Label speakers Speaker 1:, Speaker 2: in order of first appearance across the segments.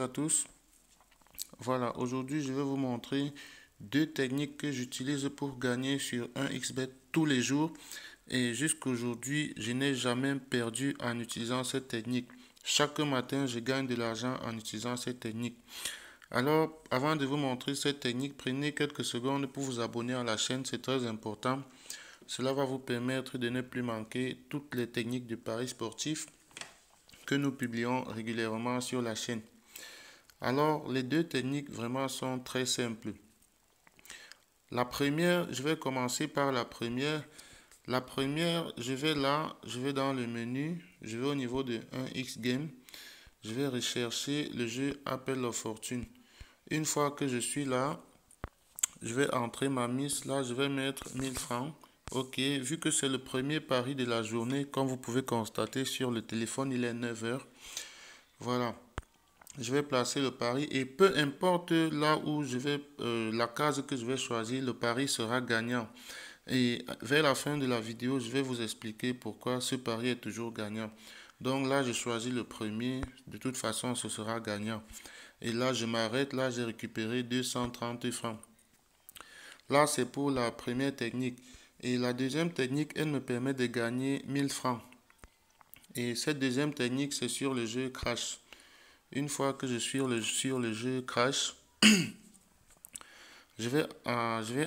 Speaker 1: à tous. Voilà, aujourd'hui je vais vous montrer deux techniques que j'utilise pour gagner sur 1xBet tous les jours. Et jusqu'aujourd'hui, je n'ai jamais perdu en utilisant cette technique. Chaque matin, je gagne de l'argent en utilisant cette technique. Alors, avant de vous montrer cette technique, prenez quelques secondes pour vous abonner à la chaîne, c'est très important. Cela va vous permettre de ne plus manquer toutes les techniques de paris sportifs que nous publions régulièrement sur la chaîne. Alors, les deux techniques vraiment sont très simples. La première, je vais commencer par la première. La première, je vais dans le menu, je vais au niveau de 1x Game. Je vais rechercher le jeu Appel of Fortune. Une fois que je suis là, je vais entrer ma mise. Là, je vais mettre 1000 francs. Ok, vu que c'est le premier pari de la journée, comme vous pouvez constater sur le téléphone, il est 9 heures. Voilà. Je vais placer le pari et peu importe là où je vais, la case que je vais choisir, le pari sera gagnant. Et vers la fin de la vidéo, je vais vous expliquer pourquoi ce pari est toujours gagnant. Donc là, je choisis le premier. De toute façon, ce sera gagnant. Et là, je m'arrête. Là, j'ai récupéré 230 francs. Là, c'est pour la première technique. Et la deuxième technique, elle me permet de gagner 1000 francs. Et cette deuxième technique, c'est sur le jeu Crash. Une fois que je suis sur le jeu Crash, je vais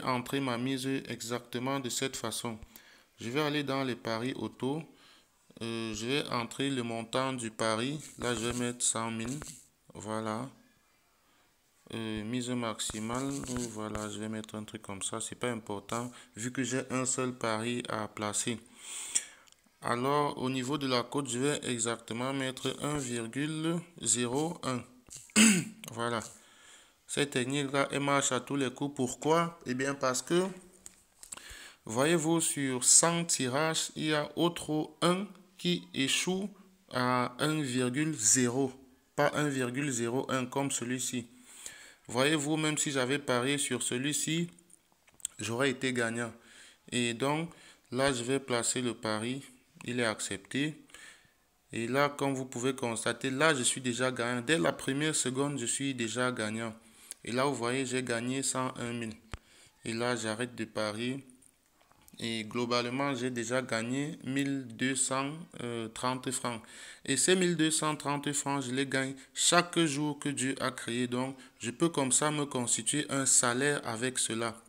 Speaker 1: entrer ma mise exactement de cette façon. Je vais aller dans les paris auto. Je vais entrer le montant du pari. Là, je vais mettre 100 000. Voilà. Mise maximale. Voilà, je vais mettre un truc comme ça. C'est pas important vu que j'ai un seul pari à placer. Alors, au niveau de la cote, je vais exactement mettre 1,01. Voilà. Cette technique-là, elle marche à tous les coups. Pourquoi? Eh bien, parce que, voyez-vous, sur 100 tirages, il y a autre 1 qui échoue à 1,0. Pas 1,01 comme celui-ci. Voyez-vous, même si j'avais parié sur celui-ci, j'aurais été gagnant. Et donc, là, je vais placer le pari. Il est accepté. Et là, comme vous pouvez constater, là, je suis déjà gagnant. Dès la première seconde, je suis déjà gagnant. Et là, vous voyez, j'ai gagné 101 000. Et là, j'arrête de parier. Et globalement, j'ai déjà gagné 1230 francs. Et ces 1230 francs, je les gagne chaque jour que Dieu a créé. Donc, je peux comme ça me constituer un salaire avec cela.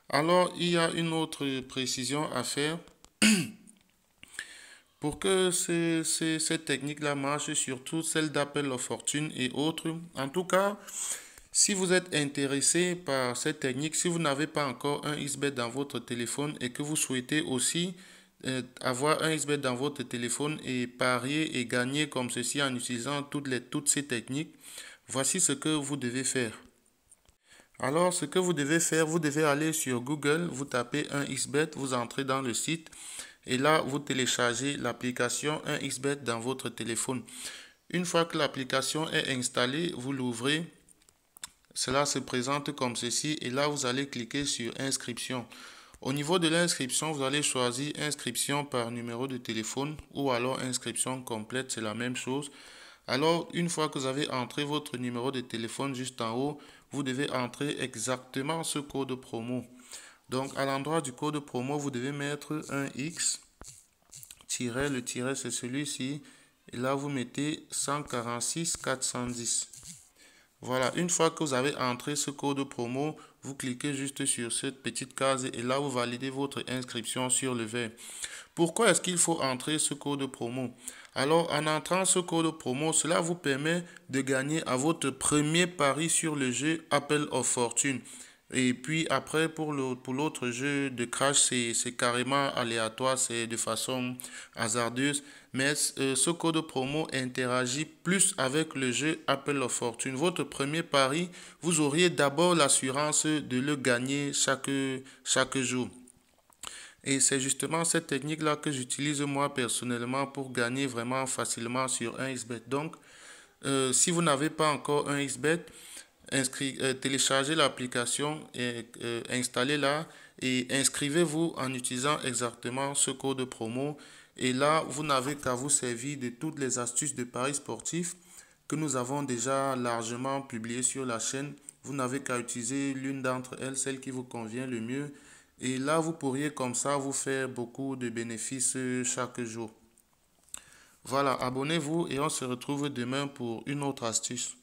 Speaker 1: Alors, il y a une autre précision à faire. Pour que cette technique-là marche, surtout celle d'appel aux fortunes et autres. En tout cas, si vous êtes intéressé par cette technique, si vous n'avez pas encore un xBet dans votre téléphone et que vous souhaitez aussi avoir un xBet dans votre téléphone et parier et gagner comme ceci en utilisant toutes ces techniques, voici ce que vous devez faire. Alors, ce que vous devez faire, vous devez aller sur Google, vous tapez 1xBet, vous entrez dans le site et là, vous téléchargez l'application 1xBet dans votre téléphone. Une fois que l'application est installée, vous l'ouvrez. Cela se présente comme ceci et là, vous allez cliquer sur inscription. Au niveau de l'inscription, vous allez choisir inscription par numéro de téléphone ou alors inscription complète, c'est la même chose. Alors, une fois que vous avez entré votre numéro de téléphone juste en haut, vous devez entrer exactement ce code promo. Donc, à l'endroit du code promo, vous devez mettre un X, le tiret, c'est celui-ci. Et là, vous mettez 146 410. Voilà, une fois que vous avez entré ce code promo, vous cliquez juste sur cette petite case et là, vous validez votre inscription sur le vert. Pourquoi est-ce qu'il faut entrer ce code promo? Alors, en entrant ce code promo, cela vous permet de gagner à votre premier pari sur le jeu Appel of Fortune. Et puis après, pour l'autre jeu de Crash, c'est carrément aléatoire, c'est de façon hasardeuse. Mais ce code promo interagit plus avec le jeu Appel of Fortune. Votre premier pari, vous auriez d'abord l'assurance de le gagner chaque jour. Et c'est justement cette technique-là que j'utilise moi personnellement pour gagner vraiment facilement sur 1xBet. Donc, si vous n'avez pas encore 1xBet, téléchargez l'application et installez-la et inscrivez-vous en utilisant exactement ce code promo. Et là, vous n'avez qu'à vous servir de toutes les astuces de paris sportifs que nous avons déjà largement publiées sur la chaîne. Vous n'avez qu'à utiliser l'une d'entre elles, celle qui vous convient le mieux. Et là, vous pourriez comme ça vous faire beaucoup de bénéfices chaque jour. Voilà, abonnez-vous et on se retrouve demain pour une autre astuce.